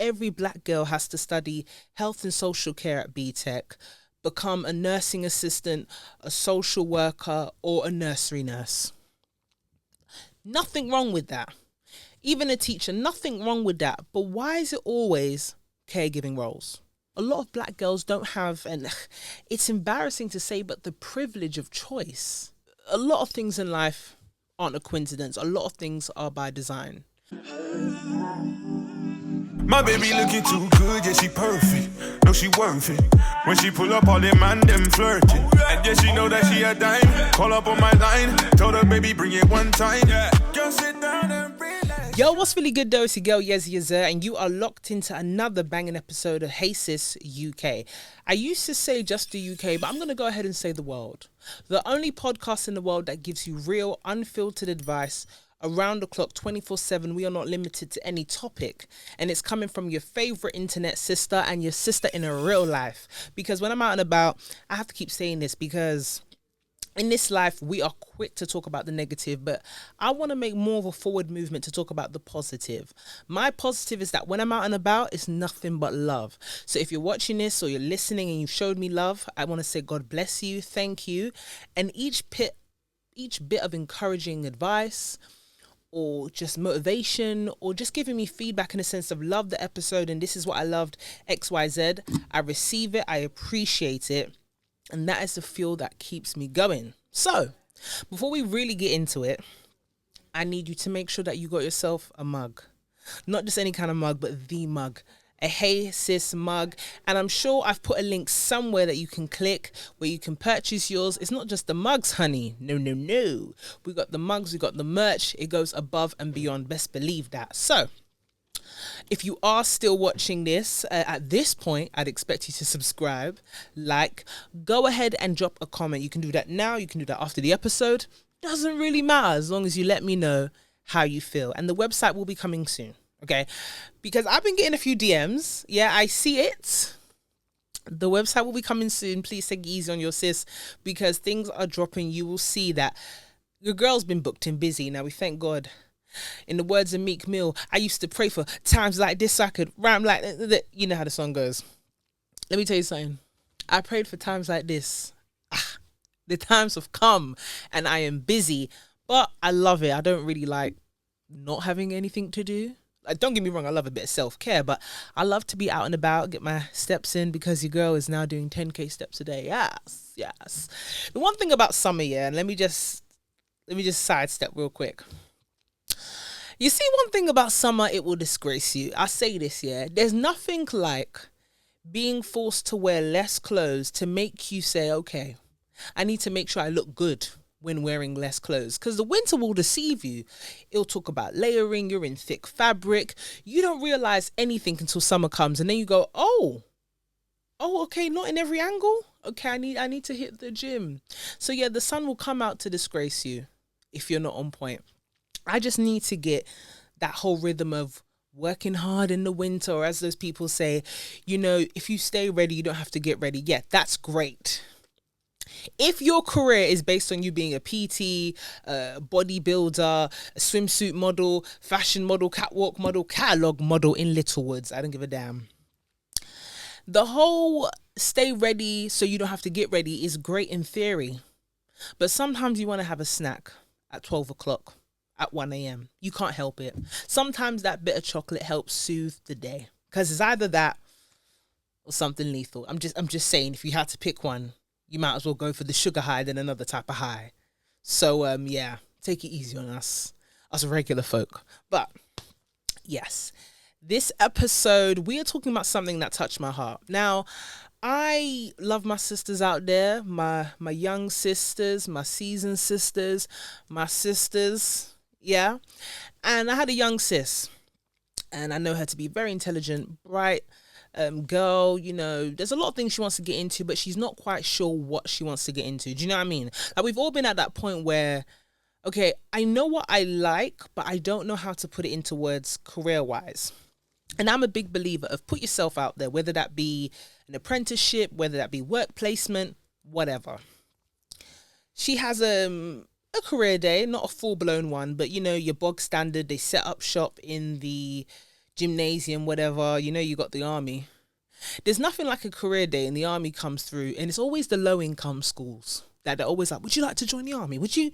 every black girl has to study health and social care at BTEC, become a nursing assistant, a social worker, or a nursery nurse. Nothing wrong with that. Even a teacher, nothing wrong with that. But why is it always caregiving roles? A lot of black girls don't have, and it's embarrassing to say, but the privilege of choice. A lot of things in life aren't a coincidence. A lot of things are by design. My baby looking too good, yeah, she perfect. No, she worth it. When she pull up, all them man, them flirting. And yeah, she know that she a dime. Call up on my line. Told her, baby, bring it one time. Yeah. Girl, sit down and relax. Yo, what's really good though? It's your girl Yezzi, Yezzir, and you are locked into another banging episode of Sis UK. I used to say just the UK, but I'm going to go ahead and say the world. The only podcast in the world that gives you real, unfiltered advice around the clock, 24/7. We are not limited to any topic, and it's coming from your favorite internet sister and your sister in a real life. Because when I'm out and about, I have to keep saying this, because in this life we are quick to talk about the negative, but I want to make more of a forward movement to talk about the positive. My positive is that when I'm out and about, it's nothing but love. So if you're watching this or you're listening and you've showed me love, I want to say God bless you, thank you. And each bit of encouraging advice, or just motivation, or just giving me feedback in a sense of love the episode and this is what I loved, XYZ, I receive it, I appreciate it, and that is the fuel that keeps me going. So before we really get into it, I need you to make sure that you got yourself a mug. Not just any kind of mug, but the mug. A Hey Sis mug, and I'm sure I've put a link somewhere that you can click where you can purchase yours. It's not just the mugs, honey. No. We got the mugs, we got the merch. It goes above and beyond. Best believe that. So if you are still watching this at this point, I'd expect you to subscribe, like, go ahead and drop a comment. You can do that now, you can do that after the episode. Doesn't really matter as long as you let me know how you feel. And the website will be coming soon. Okay, because I've been getting a few DMs. Yeah, I see it. The website will be coming soon. Please take it easy on your sis, because things are dropping. You will see that your girl's been booked and busy. Now we thank God. In the words of Meek Mill, I used to pray for times like this so I could rhyme like that. You know how the song goes. Let me tell you something. I prayed for times like this. The times have come and I am busy, but I love it. I don't really like not having anything to do. Don't get me wrong, I love a bit of self-care, but I love to be out and about, get my steps in, because your girl is now doing 10k steps a day. Yes. The one thing about summer, yeah, and let me just sidestep real quick. You see, one thing about summer, it will disgrace you. I say this, yeah. There's nothing like being forced to wear less clothes to make you say, okay, I need to make sure I look good when wearing less clothes, because the winter will deceive you. It'll talk about layering, you're in thick fabric, you don't realize anything until summer comes, and then you go, oh okay, not in every angle, okay, I need to hit the gym. So yeah, the sun will come out to disgrace you if you're not on point. I just need to get that whole rhythm of working hard in the winter, or as those people say, you know, if you stay ready, you don't have to get ready. Yeah, that's great. If your career is based on you being a PT, a bodybuilder, a swimsuit model, fashion model, catwalk model, catalogue model in Littlewoods, I don't give a damn. The whole stay ready so you don't have to get ready is great in theory. But sometimes you want to have a snack at 12 o'clock, at 1 a.m. You can't help it. Sometimes that bit of chocolate helps soothe the day, because it's either that or something lethal. I'm just saying, if you had to pick one, you might as well go for the sugar high than another type of high. So, yeah, take it easy on us regular folk. But, yes, this episode, we are talking about something that touched my heart. Now, I love my sisters out there, my young sisters, my seasoned sisters, my sisters, yeah. And I had a young sis, and I know her to be very intelligent, bright, girl, you know, there's a lot of things she wants to get into, but she's not quite sure what she wants to get into. Do you know what I mean? Like, we've all been at that point where, okay, I know what I like, but I don't know how to put it into words career-wise. And I'm a big believer of put yourself out there, whether that be an apprenticeship, whether that be work placement, whatever. She has a career day, not a full-blown one, but, you know, your bog standard, they set up shop in the gymnasium, whatever, you got the army. There's nothing like a career day and the army comes through, and it's always the low income schools that they're always like, would you like to join the army? Would you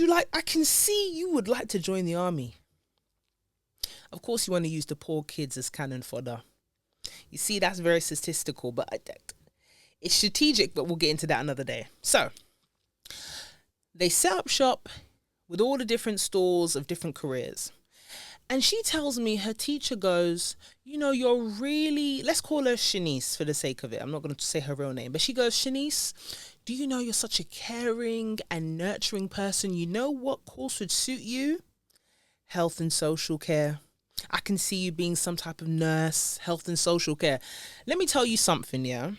like, I can see you would like to join the army. Of course, you want to use the poor kids as cannon fodder. You see, that's very statistical, but it's strategic, but we'll get into that another day. So they set up shop with all the different stalls of different careers. And she tells me her teacher goes, you're really, let's call her Shanice for the sake of it. I'm not going to say her real name, but she goes, Shanice, do you know you're such a caring and nurturing person? You know what course would suit you? Health and social care. I can see you being some type of nurse, health and social care. Let me tell you something, yeah?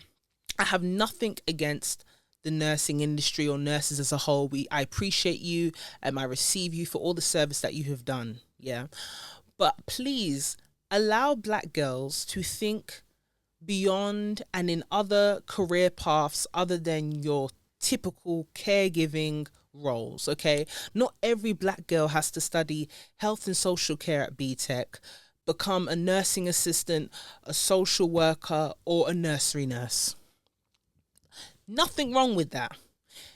I have nothing against the nursing industry or nurses as a whole. I appreciate you and I receive you for all the service that you have done, yeah? But please allow black girls to think beyond and in other career paths other than your typical caregiving roles, okay? Not every black girl has to study health and social care at BTEC, become a nursing assistant, a social worker, or a nursery nurse. Nothing wrong with that.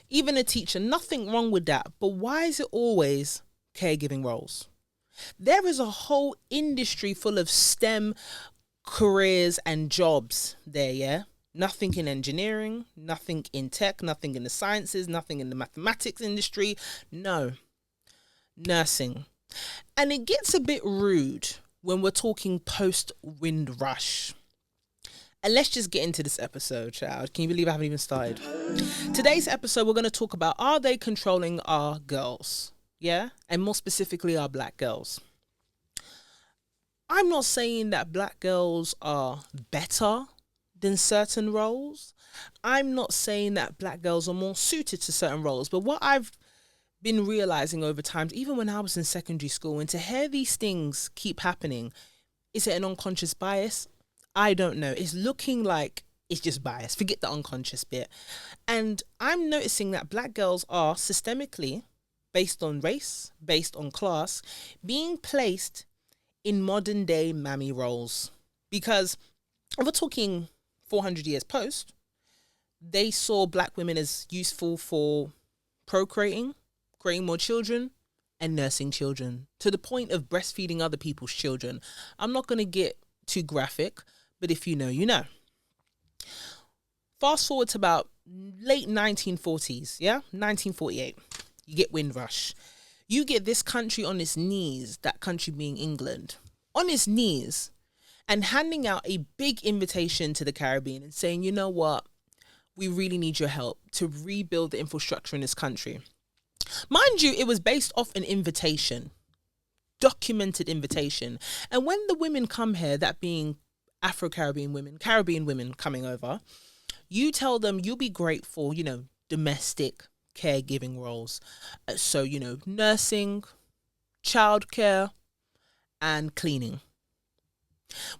Even a teacher, nothing wrong with that. But why is it always caregiving roles? There is a whole industry full of STEM careers and jobs there, yeah? Nothing in engineering, nothing in tech, nothing in the sciences, nothing in the mathematics industry. No. Nursing. And it gets a bit rude when we're talking post-wind rush. And let's just get into this episode, child. Can you believe I haven't even started? Today's episode, we're going to talk about, are they controlling our girls? Yeah? And more specifically, our black girls. I'm not saying that black girls are better than certain roles. I'm not saying that black girls are more suited to certain roles. But what I've been realizing over time, even when I was in secondary school, and to hear these things keep happening, is it an unconscious bias? I don't know. It's looking like it's just bias. Forget the unconscious bit. And I'm noticing that black girls are systemically, based on race, based on class, being placed in modern day mammy roles. Because if we're talking 400 years post, they saw black women as useful for procreating, creating more children, and nursing children, to the point of breastfeeding other people's children. I'm not going to get too graphic, but if you know, you know. Fast forward to about late 1940s, yeah? 1948. You get Windrush. You get this country on its knees, that country being England, on its knees, and handing out a big invitation to the Caribbean and saying, you know what? We really need your help to rebuild the infrastructure in this country. Mind you, it was based off an invitation, documented invitation. And when the women come here, that being Afro-Caribbean women coming over, you tell them you'll be great for, domestic caregiving roles. So, nursing, childcare, and cleaning.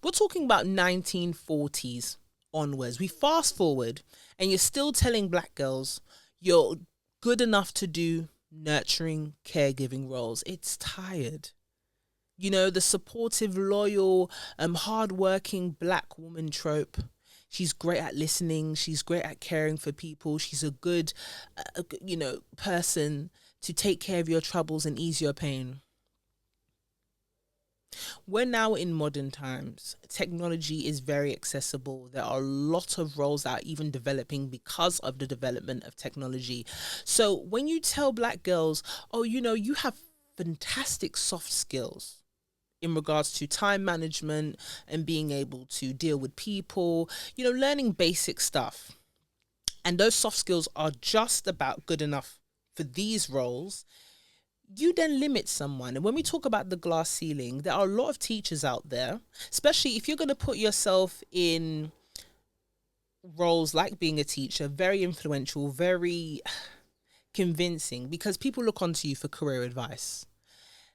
We're talking about 1940s onwards. We fast forward and you're still telling black girls you're good enough to do nurturing caregiving roles. It's tired. The supportive, loyal, hardworking black woman trope. She's great at listening. She's great at caring for people. She's a good, person to take care of your troubles and ease your pain. We're now in modern times. Technology is very accessible. There are a lot of roles that are even developing because of the development of technology. So when you tell black girls, you have fantastic soft skills in regards to time management and being able to deal with people, learning basic stuff. And those soft skills are just about good enough for these roles. You then limit someone. And when we talk about the glass ceiling, there are a lot of teachers out there, especially if you're going to put yourself in roles like being a teacher, very influential, very convincing, because people look onto you for career advice.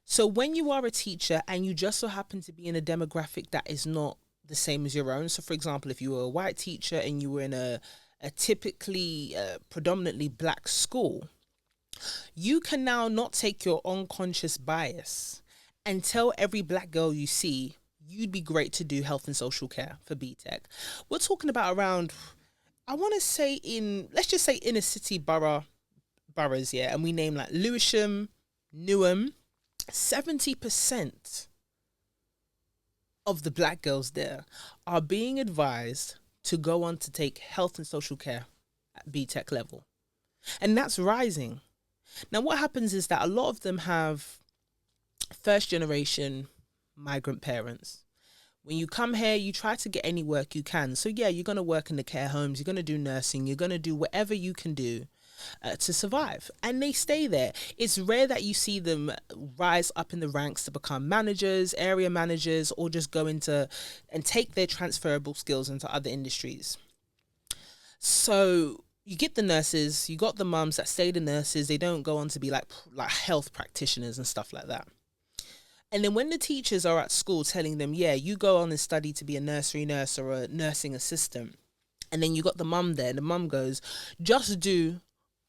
So when you are a teacher and you just so happen to be in a demographic that is not the same as your own. So for example, if you were a white teacher and you were in a typically predominantly black school, you can now not take your unconscious bias and tell every black girl you see you'd be great to do health and social care for BTEC. We're talking about around, I want to say let's just say inner city boroughs, yeah, and we name like Lewisham, Newham. 70% of the black girls there are being advised to go on to take health and social care at BTEC level. And that's rising. Now, what happens is that a lot of them have first generation migrant parents. When you come here, you try to get any work you can. So yeah, you're going to work in the care homes, you're going to do nursing, you're going to do whatever you can do to survive. And they stay there. It's rare that you see them rise up in the ranks to become managers, area managers, or just go into and take their transferable skills into other industries. So you get the nurses, you got the mums that stay the nurses, they don't go on to be like health practitioners and stuff like that. And then when the teachers are at school telling them, yeah, you go on and study to be a nursery nurse or a nursing assistant, and then you got the mum there, and the mum goes, just do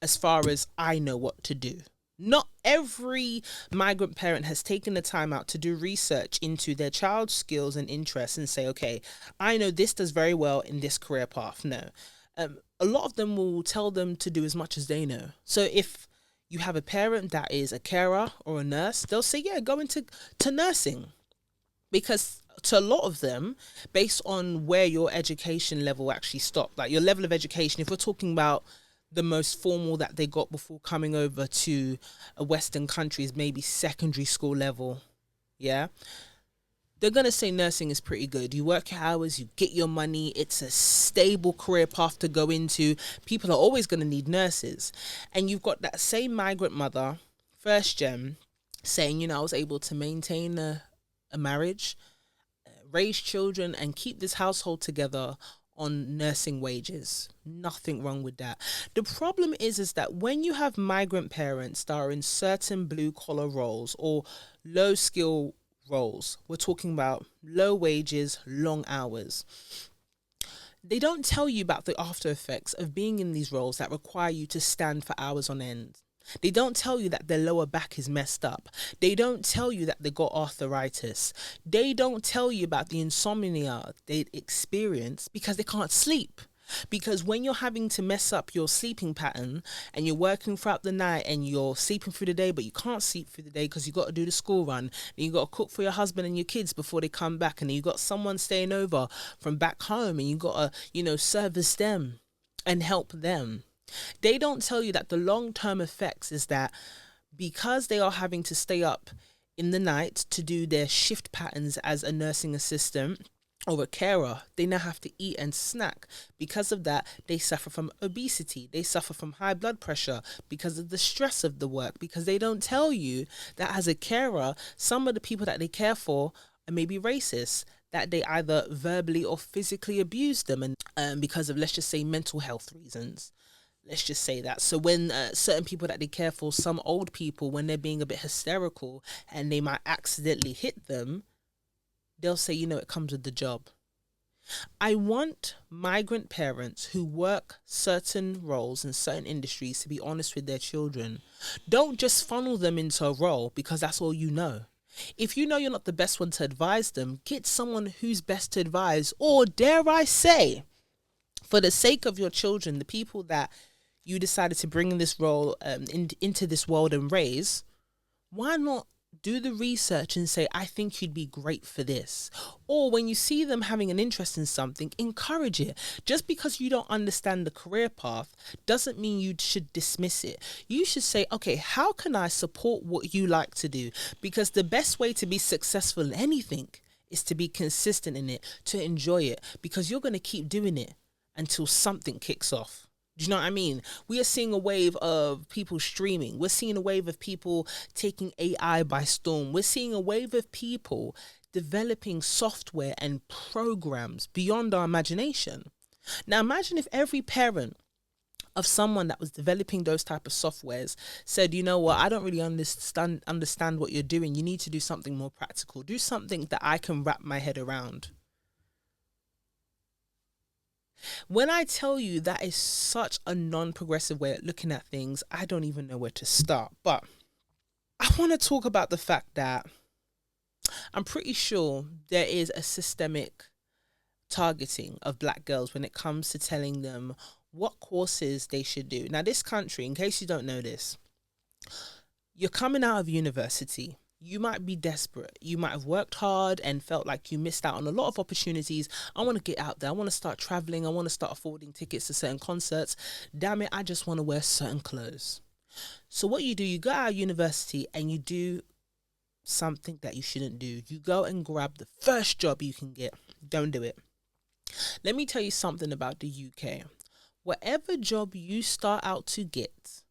as far as I know what to do. Not every migrant parent has taken the time out to do research into their child's skills and interests and say, okay, I know this does very well in this career path. No. A lot of them will tell them to do as much as they know. So if you have a parent that is a carer or a nurse, they'll say, yeah, go into nursing. Because to a lot of them, based on where your education level actually stopped, like your level of education, if we're talking about the most formal that they got before coming over to a Western country is maybe secondary school level, yeah, they're going to say nursing is pretty good. You work your hours, you get your money, it's a stable career path to go into. People are always going to need nurses. And you've got that same migrant mother, first gen, saying, you know, I was able to maintain a marriage, raise children, and keep this household together on nursing wages. Nothing wrong with that. The problem is that when you have migrant parents that are in certain blue collar roles or low skill roles, we're talking about low wages, long hours, they don't tell you about the after effects of being in these roles that require you to stand for hours on end. They don't tell you that their lower back is messed up. They don't tell you that they got arthritis. They don't tell you about the insomnia they experience because they can't sleep. Because when you're having to mess up your sleeping pattern and you're working throughout the night and you're sleeping through the day, but you can't sleep through the day because you got to do the school run, and you got to cook for your husband and your kids before they come back, and you got someone staying over from back home and you got to, you know, service them and help them. They don't tell you that the long-term effects is that because they are having to stay up in the night to do their shift patterns as a nursing assistant or a carer, they now have to eat and snack. Because of that, they suffer from obesity. They suffer from high blood pressure because of the stress of the work, because they don't tell you that as a carer, some of the people that they care for are maybe racist, that they either verbally or physically abuse them, and because of, let's just say, mental health reasons. Let's just say that. So when certain people that they care for, some old people, when they're being a bit hysterical and they might accidentally hit them, they'll say, you know, it comes with the job. I want migrant parents who work certain roles in certain industries to be honest with their children. Don't just funnel them into a role because that's all you know. If you know you're not the best one to advise them, get someone who's best to advise. Or dare I say, for the sake of your children, the people that you decided to bring in this role into this world and raise, why not do the research and say, I think you'd be great for this? Or when you see them having an interest in something, encourage it. Just because you don't understand the career path doesn't mean you should dismiss it. You should say, okay, how can I support what you like to do? Because the best way to be successful in anything is to be consistent in it, to enjoy it, because you're going to keep doing it until something kicks off. Do you know what I mean? We are seeing a wave of people streaming. We're seeing a wave of people taking AI by storm. We're seeing a wave of people developing software and programs beyond our imagination. Now imagine if every parent of someone that was developing those type of softwares said, you know what, I don't really understand what you're doing. You need to do something more practical. Do something that I can wrap my head around. When I tell you that is such a non-progressive way of looking at things, I don't even know where to start. But I want to talk about the fact that I'm pretty sure there is a systemic targeting of black girls when it comes to telling them what courses they should do. Now, this country, in case you don't know this, you're coming out of university. You might be desperate. You might have worked hard and felt like you missed out on a lot of opportunities. I want to get out there. I want to start traveling. I want to start affording tickets to certain concerts. Damn it, I just want to wear certain clothes. So what you do, you go out of university and you do something that you shouldn't do. You go and grab the first job you can get. Don't do it. Let me tell you something about the UK. Whatever job you start out to get,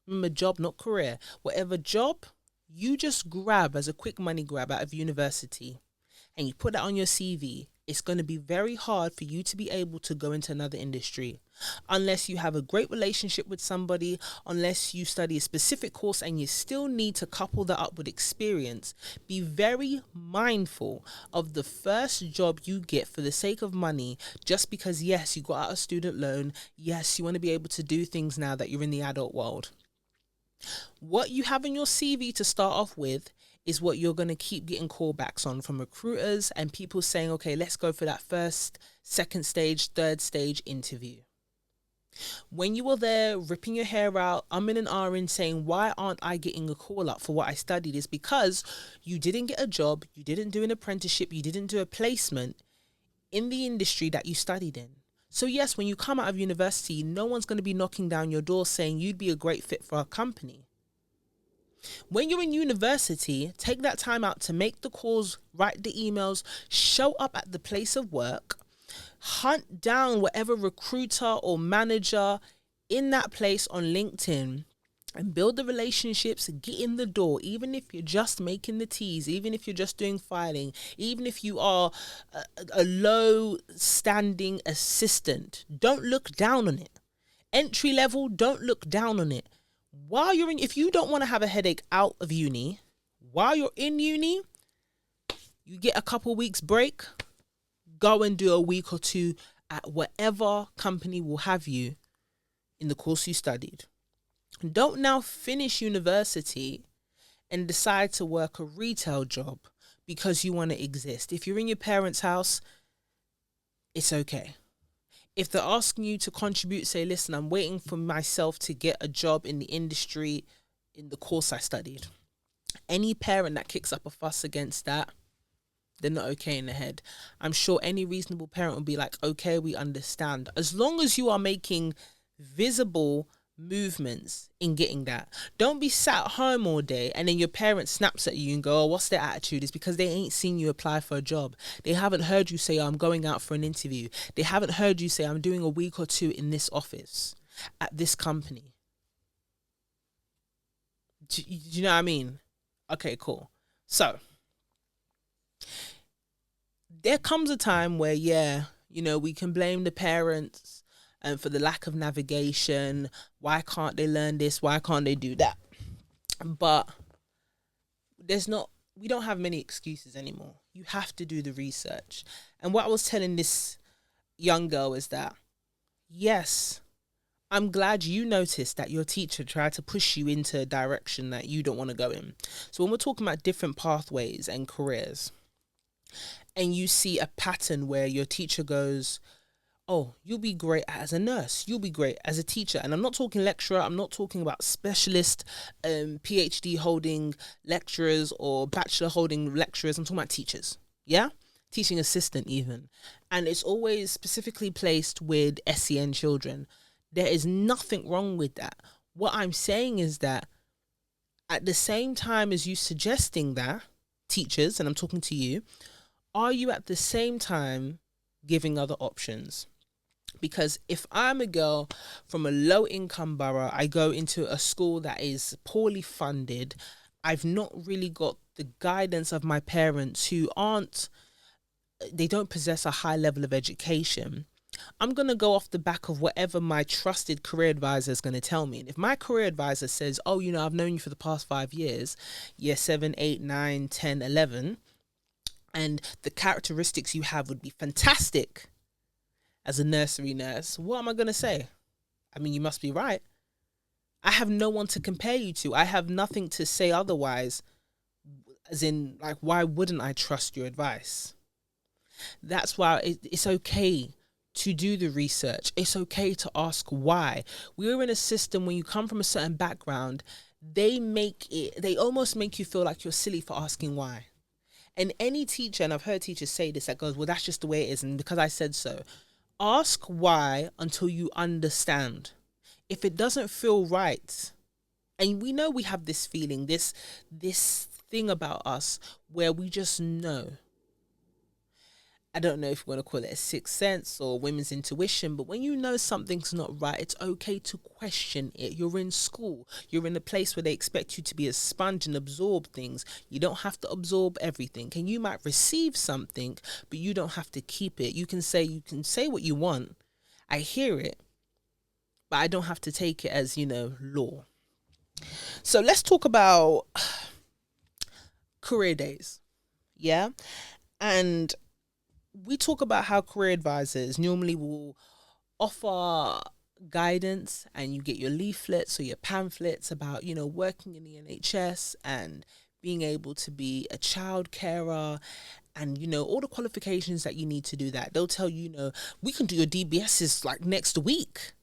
remember, job, not career, whatever job you just grab as a quick money grab out of university and you put that on your CV, it's going to be very hard for you to be able to go into another industry unless you have a great relationship with somebody, unless you study a specific course and you still need to couple that up with experience. Be very mindful of the first job you get for the sake of money, just because, yes, you got out a student loan. Yes, you want to be able to do things now that you're in the adult world. What you have in your CV to start off with is what you're going to keep getting callbacks on from recruiters and people saying, okay, let's go for that first, second stage, third stage interview. When you were there ripping your hair out, umming and ahhing, saying, why aren't I getting a call up for what I studied, is because you didn't get a job, you didn't do an apprenticeship, you didn't do a placement in the industry that you studied in. So yes, when you come out of university, no one's going to be knocking down your door saying you'd be a great fit for a company. When you're in university, take that time out to make the calls, write the emails, show up at the place of work, hunt down whatever recruiter or manager in that place on LinkedIn and build the relationships, get in the door, even if you're just making the teas, even if you're just doing filing, even if you are a low standing assistant. Don't look down on it. Entry level, don't look down on it. While you're in, if you don't want to have a headache out of uni, while you're in uni, you get a couple weeks break, go and do a week or two at whatever company will have you in the course you studied. Don't now finish university and decide to work a retail job because you want to exist. If you're in your parents' house, it's okay. If they're asking you to contribute, say, listen, I'm waiting for myself to get a job in the industry in the course I studied. Any parent that kicks up a fuss against that, they're not okay in the head. I'm sure any reasonable parent will be like, okay, we understand. As long as you are making visible movements in getting that. Don't be sat at home all day and then your parent snaps at you and go, oh, what's their attitude? It's because they ain't seen you apply for a job. They haven't heard you say, oh, I'm going out for an interview. They haven't heard you say, I'm doing a week or two in this office at this company. Do you know what I mean? Okay, cool. So there comes a time where, yeah, you know, we can blame the parents and for the lack of navigation. Why can't they learn this? Why can't they do that? But we don't have many excuses anymore. You have to do the research. And what I was telling this young girl is that, yes, I'm glad you noticed that your teacher tried to push you into a direction that you don't want to go in. So when we're talking about different pathways and careers, and you see a pattern where your teacher goes, oh, you'll be great as a nurse, you'll be great as a teacher. And I'm not talking lecturer, I'm not talking about specialist, PhD holding lecturers or bachelor holding lecturers. I'm talking about teachers, yeah? Teaching assistant even. And it's always specifically placed with SEN children. There is nothing wrong with that. What I'm saying is that at the same time as you suggesting that, teachers, and I'm talking to you, are you at the same time giving other options? Because if I'm a girl from a low income borough, I go into a school that is poorly funded, I've not really got the guidance of my parents who they don't possess a high level of education, I'm going to go off the back of whatever my trusted career advisor is going to tell me. And if my career advisor says, oh, you know, I've known you for the past 5 years, year 7, 8, 9, 10, 11, and the characteristics you have would be fantastic as a nursery nurse, what am I going to say? I mean, you must be right. I have no one to compare you to. I have nothing to say otherwise As in, like, why wouldn't I trust your advice? That's why it's okay to do the research. It's okay to ask why. We're in a system when you come from a certain background, they almost make you feel like you're silly for asking why. And any teacher, and I've heard teachers say this, that goes, well, that's just the way it is, and because I said so. Ask why until you understand. If it doesn't feel right, and we know we have this feeling, this thing about us where we just know. I don't know if you want to call it a sixth sense or women's intuition, but when you know something's not right, it's okay to question it. You're in school. You're in a place where they expect you to be a sponge and absorb things. You don't have to absorb everything. And you might receive something, but you don't have to keep it. You can say what you want. I hear it, but I don't have to take it as, law. So let's talk about career days. Yeah? And we talk about how career advisors normally will offer guidance, and you get your leaflets or your pamphlets about, working in the NHS and being able to be a child carer and, all the qualifications that you need to do that. They'll tell you, we can do your DBSs like next week.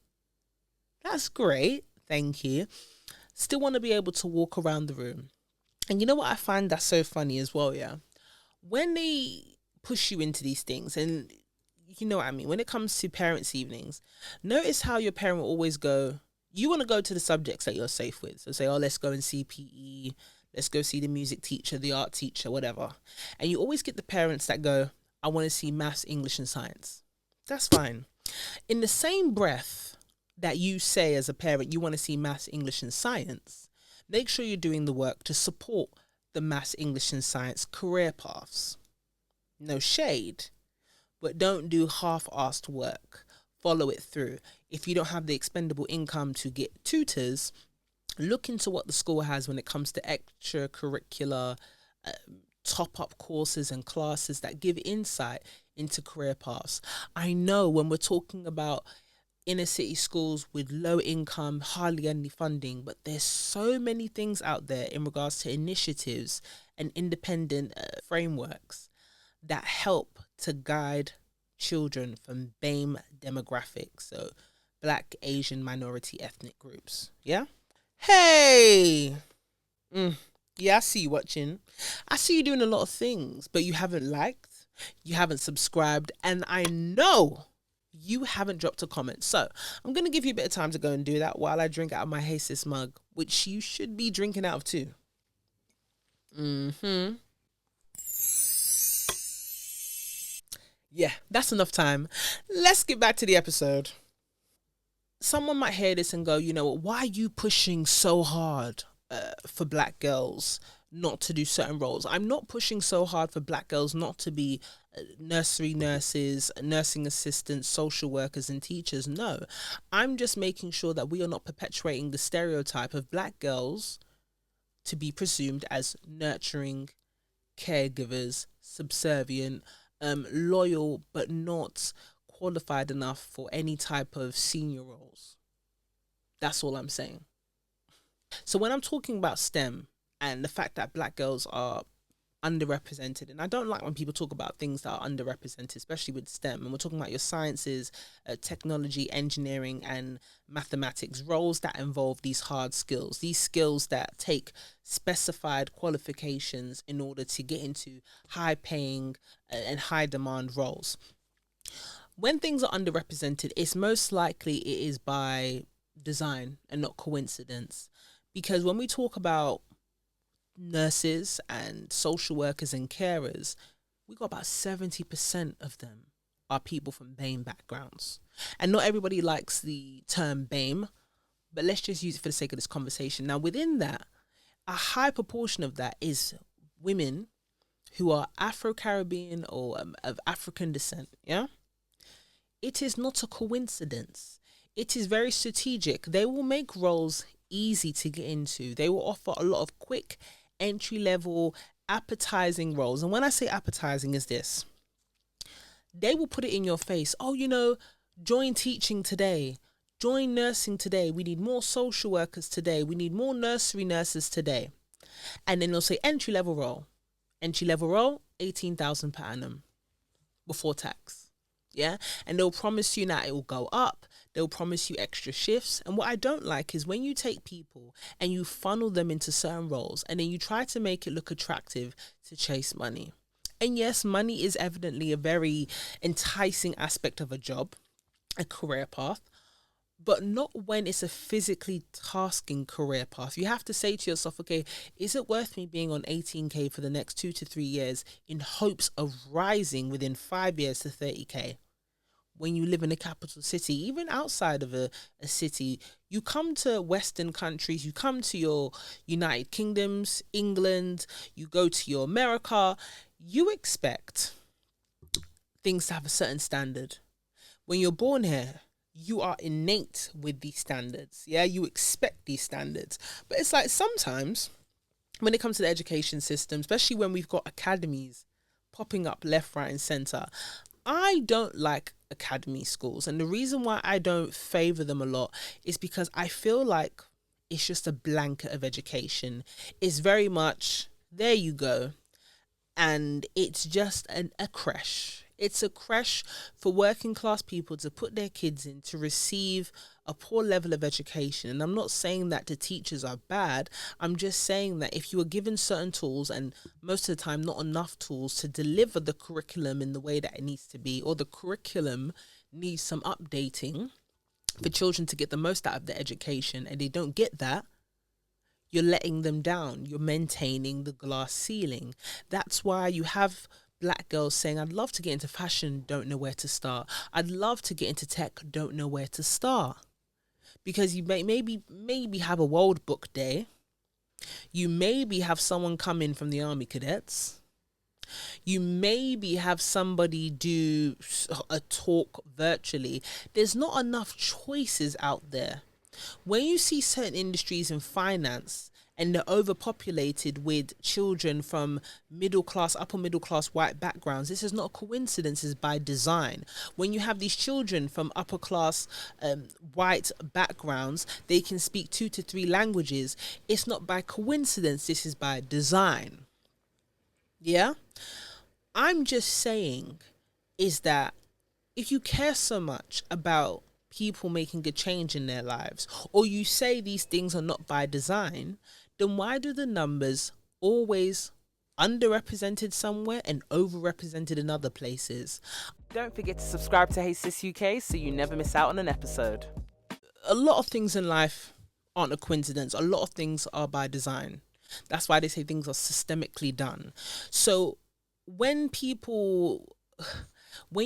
That's great. Thank you. Still want to be able to walk around the room. And you know what I find that's so funny as well, yeah? When they push you into these things, and you know what I mean, when it comes to parents' evenings, notice how your parent will always go, you want to go to the subjects that you're safe with. So say, let's go and see PE, let's go see the music teacher, the art teacher, whatever. And you always get the parents that go, I want to see maths, English and science. That's fine. In the same breath that you say as a parent, you want to see maths, English and science, make sure you're doing the work to support the maths, English and science career paths. No shade, but don't do half-assed work. Follow it through. If you don't have the expendable income to get tutors, look into what the school has when it comes to extracurricular top-up courses and classes that give insight into career paths. I know when we're talking about inner city schools with low income, hardly any funding, but there's so many things out there in regards to initiatives and independent frameworks that help to guide children from BAME demographics, so Black, Asian, minority ethnic groups. Yeah? Hey! Yeah, I see you watching. I see you doing a lot of things, but you haven't liked, you haven't subscribed, and I know you haven't dropped a comment. So I'm going to give you a bit of time to go and do that while I drink out of my Hey Sis mug, which you should be drinking out of too. Yeah, that's enough time. Let's get back to the episode. Someone might hear this and go, why are you pushing so hard for Black girls not to do certain roles? I'm not pushing so hard for Black girls not to be nursery nurses, nursing assistants, social workers and teachers. No, I'm just making sure that we are not perpetuating the stereotype of Black girls to be presumed as nurturing, caregivers, subservient, loyal, but not qualified enough for any type of senior roles. That's all I'm saying. So when I'm talking about STEM and the fact that Black girls are underrepresented, and I don't like when people talk about things that are underrepresented, especially with STEM, and we're talking about your sciences, technology, engineering and mathematics, roles that involve these hard skills, these skills that take specified qualifications in order to get into high paying and high demand roles. When things are underrepresented, it's most likely it is by design and not coincidence, because when we talk about nurses and social workers and carers, we got about 70% of them are people from BAME backgrounds. And not everybody likes the term BAME, but let's just use it for the sake of this conversation. Now, within that, a high proportion of that is women who are Afro-Caribbean or of African descent, yeah? It is not a coincidence. It is very strategic. They will make roles easy to get into. They will offer a lot of quick entry-level appetizing roles. And when I say appetizing is this, they will put it in your face. Join teaching today, join nursing today, we need more social workers today, we need more nursery nurses today. And then they'll say entry-level role, Entry level role, 18,000 per annum before tax. Yeah. And they'll promise you that it will go up. They'll promise you extra shifts. And what I don't like is when you take people and you funnel them into certain roles and then you try to make it look attractive to chase money. And yes, money is evidently a very enticing aspect of a job, a career path, but not when it's a physically tasking career path. You have to say to yourself, okay, is it worth me being on 18K for the next 2 to 3 years in hopes of rising within 5 years to 30K? When you live in a capital city, even outside of a city, you come to Western countries, you come to your United Kingdoms, England, you go to your America, you expect things to have a certain standard. When you're born here, you are innate with these standards. Yeah, you expect these standards. But it's like sometimes when it comes to the education system, especially when we've got academies popping up left, right, and centre, I don't like academy schools. And the reason why I don't favour them a lot is because I feel like it's just a blanket of education. It's very much, there you go. And it's just a creche. It's a creche for working class people to put their kids in to receive a poor level of education. And I'm not saying that the teachers are bad. I'm just saying that if you are given certain tools, and most of the time not enough tools to deliver the curriculum in the way that it needs to be, or the curriculum needs some updating for children to get the most out of their education, and they don't get that, you're letting them down. You're maintaining the glass ceiling. That's why you have Black girls saying, I'd love to get into fashion, don't know where to start. I'd love to get into tech, don't know where to start. Because you maybe have a World Book Day. You maybe have someone come in from the Army Cadets. You maybe have somebody do a talk virtually. There's not enough choices out there. When you see certain industries in finance and they're overpopulated with children from middle class, upper middle class white backgrounds, this is not a coincidence, it's by design. When you have these children from upper class white backgrounds, they can speak 2 to 3 languages. It's not by coincidence, this is by design. Yeah? I'm just saying is that if you care so much about people making a change in their lives, or you say these things are not by design, then why do the numbers always underrepresented somewhere and overrepresented in other places? Don't forget to subscribe to Hey Sis UK so you never miss out on an episode. A lot of things in life aren't a coincidence. A lot of things are by design. That's why they say things are systemically done. So when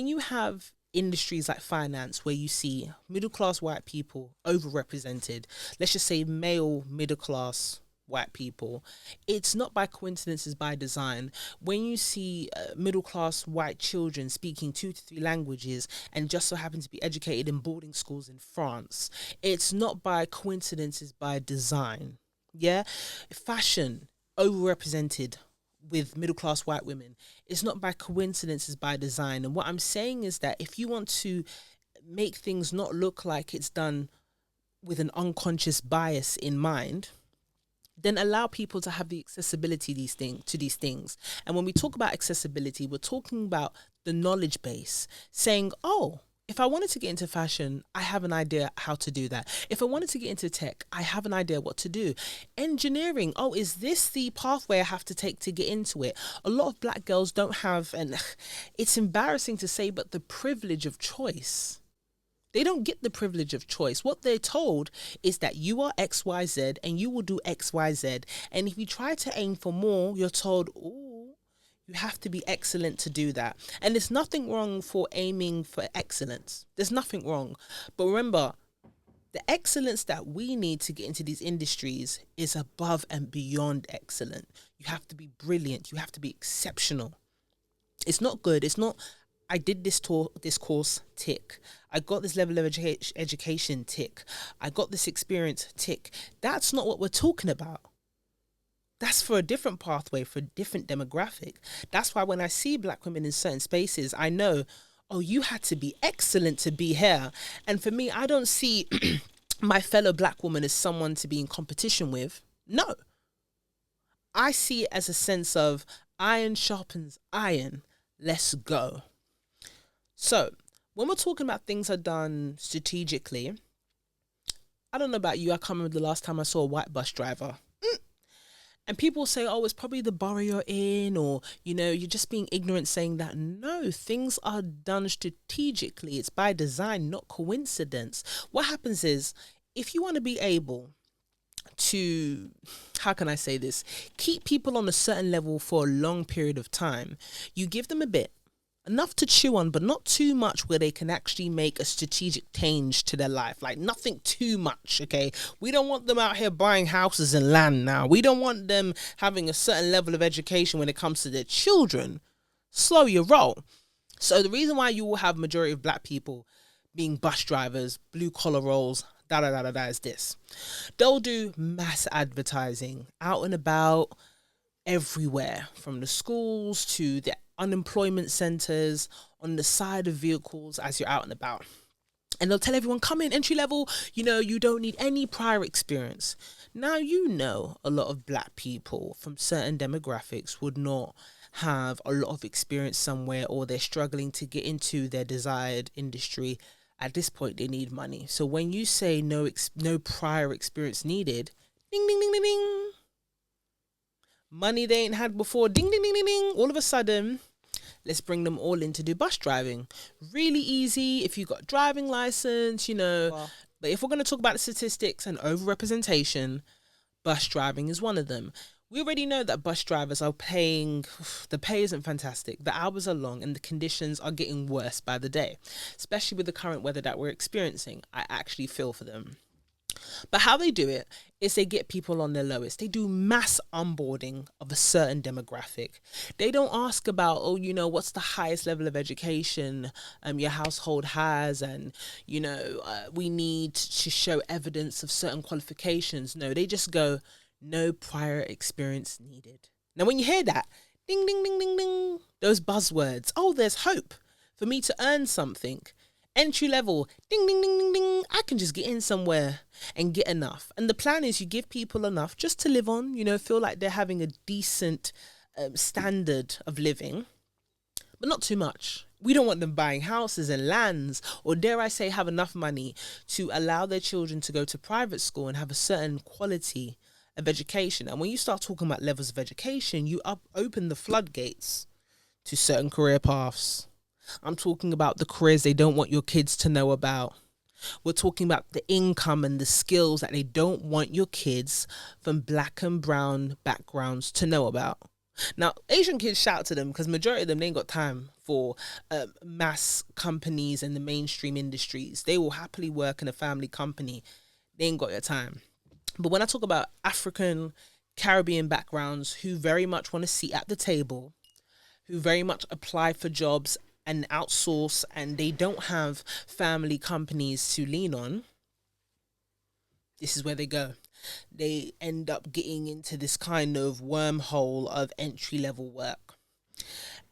you have industries like finance where you see middle class white people overrepresented, let's just say male middle class white people, it's not by coincidence, it's by design. When you see middle class white children speaking 2 to 3 languages and just so happen to be educated in boarding schools in France, it's not by coincidence, it's by design. Yeah, fashion overrepresented with middle class white women. It's not by coincidence, it's by design. And what I'm saying is that if you want to make things not look like it's done with an unconscious bias in mind, then allow people to have the accessibility to these things. And when we talk about accessibility, we're talking about the knowledge base, saying, oh, if I wanted to get into fashion, I have an idea how to do that. If I wanted to get into tech, I have an idea what to do. Engineering, oh, is this the pathway I have to take to get into it? A lot of black girls don't have, and it's embarrassing to say, but the privilege of choice. They don't get the privilege of choice. What they're told is that you are XYZ and you will do XYZ. And if you try to aim for more, you're told, oh, you have to be excellent to do that. And there's nothing wrong for aiming for excellence. There's nothing wrong. But remember, the excellence that we need to get into these industries is above and beyond excellent. You have to be brilliant. You have to be exceptional. It's not good. It's not, I did this course, tick. I got this level of education, tick. I got this experience, tick. That's not what we're talking about. That's for a different pathway, for a different demographic. That's why when I see black women in certain spaces, I know, oh, you had to be excellent to be here. And for me, I don't see my fellow black woman as someone to be in competition with. No. I see it as a sense of, Iron sharpens iron. Let's go. So, when we're talking about things are done strategically, I don't know about you, I can't remember the last time I saw a white bus driver. And people say, oh, it's probably the borough you're in, or, you're just being ignorant saying that. No, things are done strategically. It's by design, not coincidence. What happens is, if you want to be able to, how can I say this, keep people on a certain level for a long period of time, you give them a bit, enough to chew on, but not too much where they can actually make a strategic change to their life. Like, nothing too much, okay? We don't want them out here buying houses and land now. We don't want them having a certain level of education when it comes to their children. Slow your roll. So the reason why you will have majority of black people being bus drivers, blue collar roles, is this. They'll do mass advertising out and about everywhere, from the schools to the unemployment centres, on the side of vehicles as you're out and about. And they'll tell everyone, come in, entry level, you don't need any prior experience. Now, a lot of black people from certain demographics would not have a lot of experience somewhere, or they're struggling to get into their desired industry. At this point, they need money. So when you say no prior experience needed, ding, ding, ding, ding, ding. Money they ain't had before, ding, ding, ding, ding, ding. All of a sudden, let's bring them all in to do bus driving. Really easy if you got driving license, Wow. But if we're going to talk about the statistics and overrepresentation, bus driving is one of them. We already know that bus drivers are paying, the pay isn't fantastic, the hours are long, and the conditions are getting worse by the day, especially with the current weather that we're experiencing. I actually feel for them. But how they do it is they get people on their lowest. They do mass onboarding of a certain demographic. They don't ask about, what's the highest level of education your household has, and, we need to show evidence of certain qualifications. No, they just go, no prior experience needed. Now, when you hear that, ding, ding, ding, ding, ding, those buzzwords, oh, there's hope for me to earn something. Entry level, ding, ding, ding, ding, ding, I can just get in somewhere and get enough. And the plan is you give people enough just to live on, feel like they're having a decent standard of living, but not too much. We don't want them buying houses and lands, or dare I say have enough money to allow their children to go to private school and have a certain quality of education. And when you start talking about levels of education, you open the floodgates to certain career paths. I'm talking about the careers they don't want your kids to know about. We're talking about the income and the skills that they don't want your kids from black and brown backgrounds to know about. Now, Asian kids, shout to them, because majority of them, they ain't got time for mass companies and the mainstream industries. They will happily work in a family company. They ain't got your time. But when I talk about African, Caribbean backgrounds who very much want to sit at the table, who very much apply for jobs and outsource, and they don't have family companies to lean on, this is where they go. They end up getting into this kind of wormhole of entry-level work.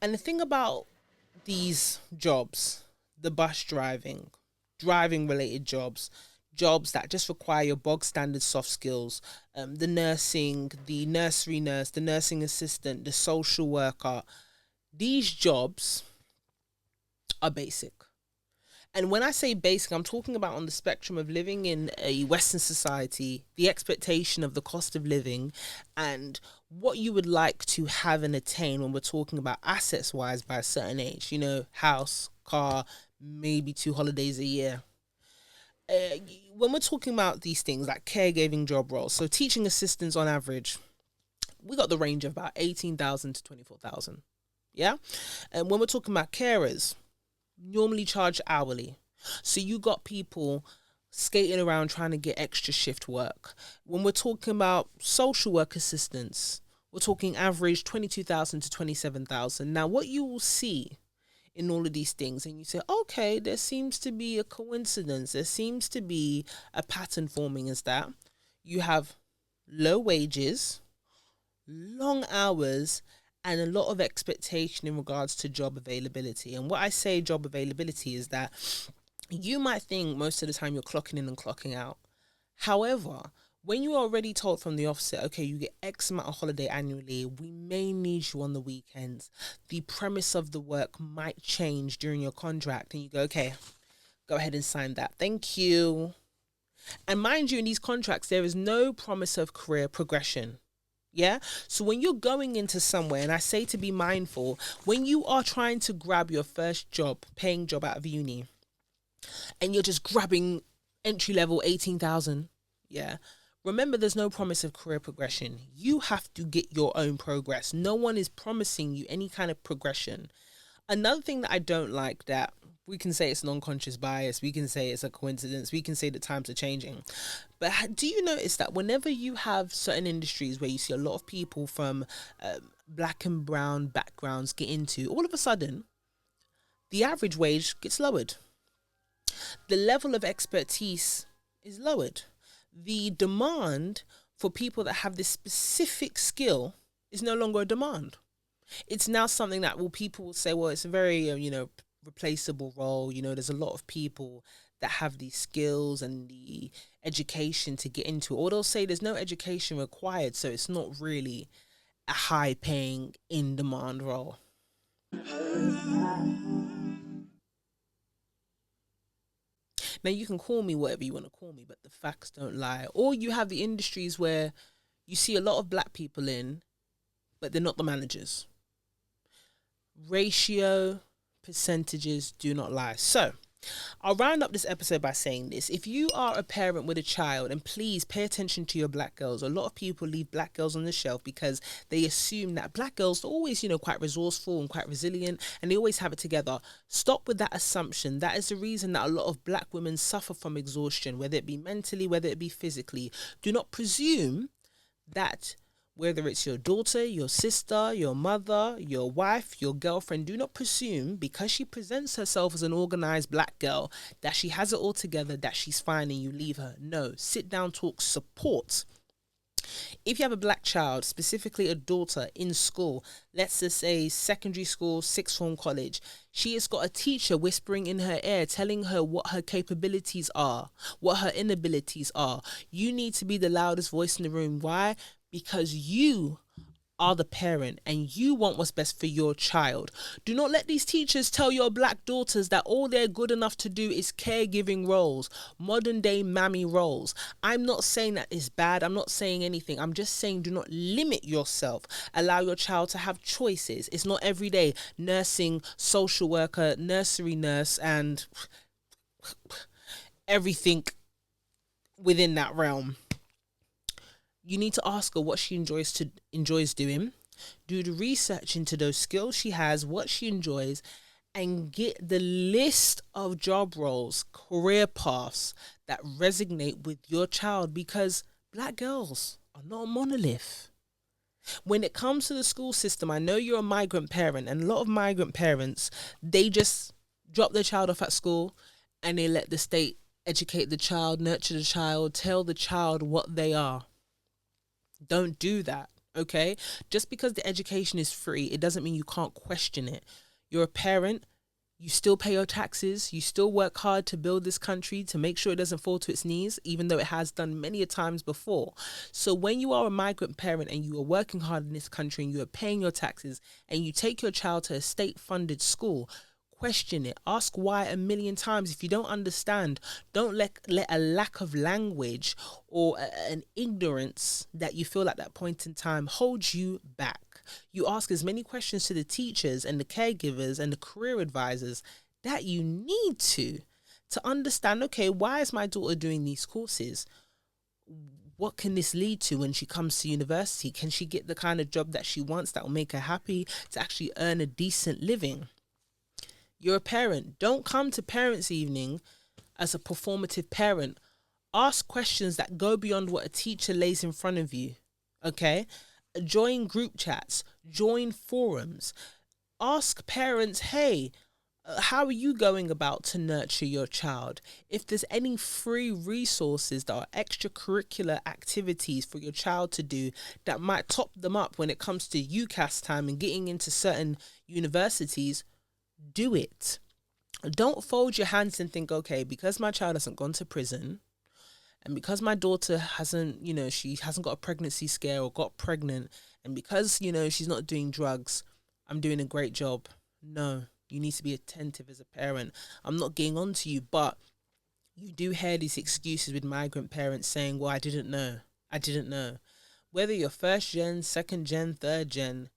And the thing about these jobs, the bus driving-related jobs that just require your bog standard soft skills, the nursing, the nursery nurse, the nursing assistant, the social worker, these jobs are basic. And when I say basic, I'm talking about on the spectrum of living in a Western society, the expectation of the cost of living and what you would like to have and attain when we're talking about assets wise by a certain age, house, car, maybe 2 holidays a year. When we're talking about these things like caregiving job roles, so teaching assistants on average, we got the range of about 18,000 to 24,000. Yeah. And when we're talking about carers, normally charge hourly. So you got people skating around trying to get extra shift work. When we're talking about social work assistants, we're talking average 22,000 to 27,000. Now, what you will see in all of these things, and you say, okay, there seems to be a coincidence, there seems to be a pattern forming, is that you have low wages, long hours, and a lot of expectation in regards to job availability. And what I say job availability is that you might think most of the time you're clocking in and clocking out. However, when you are already told from the offset, okay, you get X amount of holiday annually, we may need you on the weekends. The premise of the work might change during your contract, and you go, okay, go ahead and sign that. Thank you. And mind you, in these contracts, there is no promise of career progression. Yeah. So when you're going into somewhere, and I say to be mindful, when you are trying to grab your first job, paying job out of uni, and you're just grabbing entry level 18,000, yeah. Remember, there's no promise of career progression. You have to get your own progress. No one is promising you any kind of progression. Another thing that I don't like, that we can say it's an unconscious bias, we can say it's a coincidence, we can say that times are changing. But do you notice that whenever you have certain industries where you see a lot of people from black and brown backgrounds get into, all of a sudden, the average wage gets lowered. The level of expertise is lowered. The demand for people that have this specific skill is no longer a demand. It's now something that people will say, well, it's a very, replaceable role. There's a lot of people that have these skills and the education to get into it. Or they'll say there's no education required, so it's not really a high paying, in demand role. Now, you can call me whatever you want to call me, but the facts don't lie. Or you have the industries where you see a lot of black people in, but they're not the managers. Ratio, percentages do not lie. So, I'll round up this episode by saying this. If you are a parent with a child, and please pay attention to your black girls. A lot of people leave black girls on the shelf because they assume that black girls are always, quite resourceful and quite resilient, and they always have it together. Stop with that assumption. That is the reason that a lot of black women suffer from exhaustion, whether it be mentally, whether it be physically. Do not presume that whether it's your daughter, your sister, your mother, your wife, your girlfriend, do not presume because she presents herself as an organized black girl that she has it all together, that she's fine, and you leave her. No, sit down, talk, support. If you have a black child, specifically a daughter in school, let's just say secondary school, sixth form, college, she has got a teacher whispering in her ear, telling her what her capabilities are, what her inabilities are. You need to be the loudest voice in the room. Why? Because you are the parent and you want what's best for your child. Do not let these teachers tell your black daughters that all they're good enough to do is caregiving roles, modern day mammy roles. I'm not saying that is bad. I'm not saying anything. I'm just saying do not limit yourself. Allow your child to have choices. It's not every day nursing, social worker, nursery nurse, and everything within that realm. You need to ask her what she enjoys doing. Do the research into those skills she has, what she enjoys, and get the list of job roles, career paths that resonate with your child, because black girls are not a monolith. When it comes to the school system, I know you're a migrant parent, and a lot of migrant parents, they just drop their child off at school and they let the state educate the child, nurture the child, tell the child what they are. Don't do that, okay? Just because the education is free, it doesn't mean you can't question it. You're a parent, you still pay your taxes, you still work hard to build this country, to make sure it doesn't fall to its knees, even though it has done many a times before. So when you are a migrant parent and you are working hard in this country and you are paying your taxes and you take your child to a state-funded school, question it. Ask why a million times. If you don't understand, don't let a lack of language or an ignorance that you feel at that point in time hold you back. You ask as many questions to the teachers and the caregivers and the career advisors that you need to understand, okay, why is my daughter doing these courses? What can this lead to when she comes to university? Can she get the kind of job that she wants that will make her happy to actually earn a decent living? You're a parent. Don't come to parents' evening as a performative parent. Ask questions that go beyond what a teacher lays in front of you. Okay? Join group chats. Join forums. Ask parents, hey, how are you going about to nurture your child? If there's any free resources that are extracurricular activities for your child to do that might top them up when it comes to UCAS time and getting into certain universities, do it. Don't fold your hands and think, okay, because my child hasn't gone to prison And because my daughter hasn't, she hasn't got a pregnancy scare or got pregnant, and because, she's not doing drugs, I'm doing a great job. No, you need to be attentive as a parent. I'm not getting on to you, but you do hear these excuses with migrant parents saying, well, I didn't know. I didn't know. Whether you're first gen, second gen, third gen,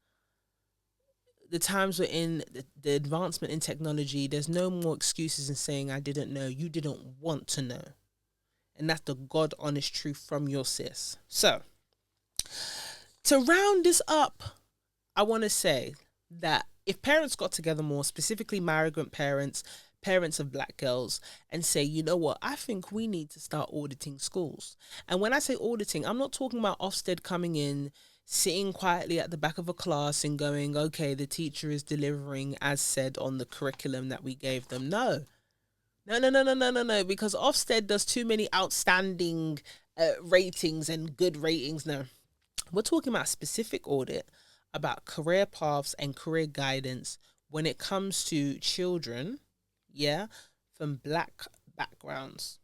the times we're in, the advancement in technology, there's no more excuses in saying, I didn't know. You didn't want to know. And that's the God honest truth from your sis. So, to round this up, I want to say that if parents got together more, specifically migrant parents, parents of black girls, and say, you know what, I think we need to start auditing schools. And when I say auditing, I'm not talking about Ofsted coming in, sitting quietly at the back of a class and going, okay, the teacher is delivering as said on the curriculum that we gave them. No, because Ofsted does too many outstanding ratings and good ratings. No, we're talking about specific audit about career paths and career guidance when it comes to children, from black backgrounds.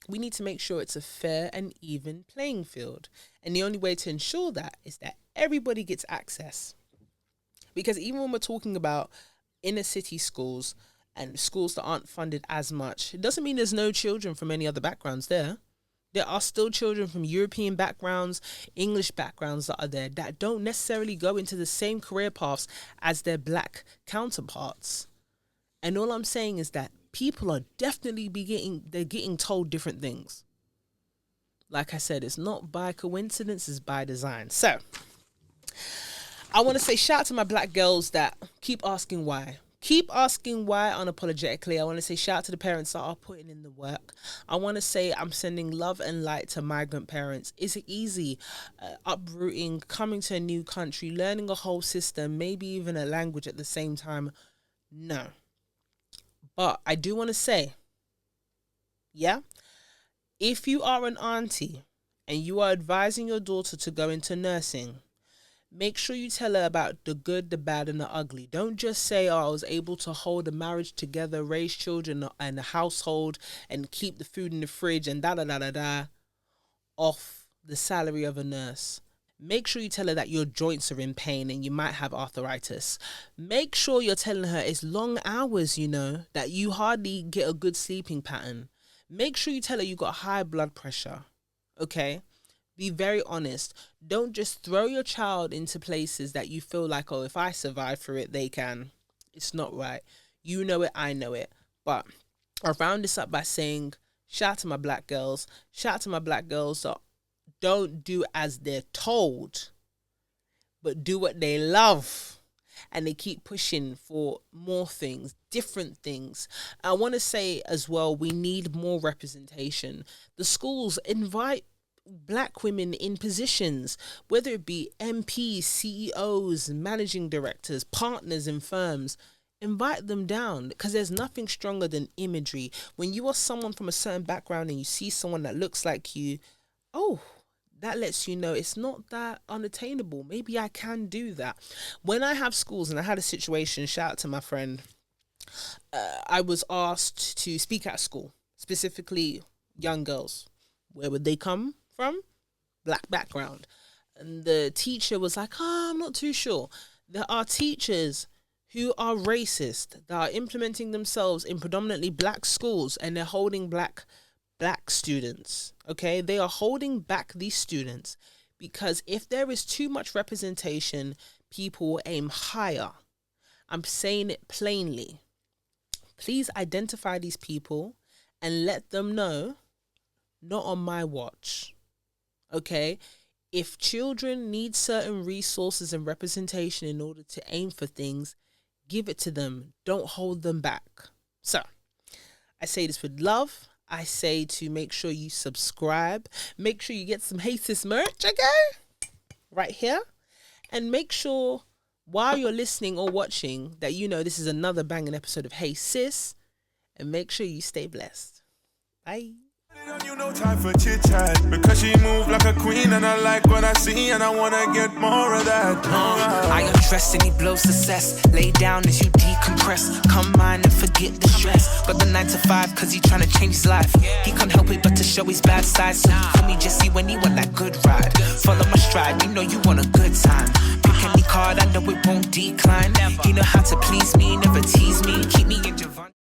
We need to make sure it's a fair and even playing field. And the only way to ensure that is that everybody gets access. Because even when we're talking about inner city schools and schools that aren't funded as much, it doesn't mean there's no children from any other backgrounds there. There are still children from European backgrounds, English backgrounds that are there that don't necessarily go into the same career paths as their black counterparts. And all I'm saying is that people are definitely getting told different things. Like I said, it's not by coincidence, it's by design. So, I want to say shout out to my black girls that keep asking why. Keep asking why unapologetically. I want to say shout out to the parents that are putting in the work. I want to say I'm sending love and light to migrant parents. Is it easy? Uprooting, coming to a new country, learning a whole system, maybe even a language at the same time? No. But I do want to say, if you are an auntie and you are advising your daughter to go into nursing, make sure you tell her about the good, the bad, and the ugly. Don't just say, I was able to hold a marriage together, raise children and a household, and keep the food in the fridge and off the salary of a nurse. Make sure you tell her that your joints are in pain and you might have arthritis. Make sure you're telling her it's long hours, that you hardly get a good sleeping pattern. Make sure you tell her you got high blood pressure, okay? Be very honest. Don't just throw your child into places that you feel like, oh, if I survive through it, they can. It's not right. You know it, I know it. But I'll round this up by saying, shout out to my black girls. Shout out to my black girls that don't do as they're told, but do what they love. And they keep pushing for more things, different things. I want to say as well, we need more representation. The schools invite black women in positions, whether it be MPs, CEOs, managing directors, partners in firms. Invite them down, because there's nothing stronger than imagery. When you are someone from a certain background and you see someone that looks like you, that lets you know it's not that unattainable. Maybe I can do that. When I have schools, and I had a situation, shout out to my friend, I was asked to speak at school, specifically young girls. Where would they come from? Black background. And the teacher was like, I'm not too sure. There are teachers who are racist, that are implementing themselves in predominantly black schools, and they're holding black students, okay? They are holding back these students because if there is too much representation, people will aim higher. I'm saying it plainly. Please identify these people and let them know, not on my watch, okay? If children need certain resources and representation in order to aim for things, give it to them. Don't hold them back. So, I say this with love. I say to make sure you subscribe. Make sure you get some Hey Sis merch, okay? Right here. And make sure while you're listening or watching that you know this is another banging episode of Hey Sis. And make sure you stay blessed. Bye. you no time for chit chat. Because she move like a queen and I like what I see and I wanna get more of that. I undress and he blows the cess. Lay down as you decompress. Come mine and forget the stress. Got the 9 to 5 cause he tryna change his life. He can't help it but to show his bad side. So you call me Yezzi when he want that good ride. Follow my stride, you know you want a good time. Pick any card, I know it won't decline. He know how to please me, never tease me. Keep me in Javon.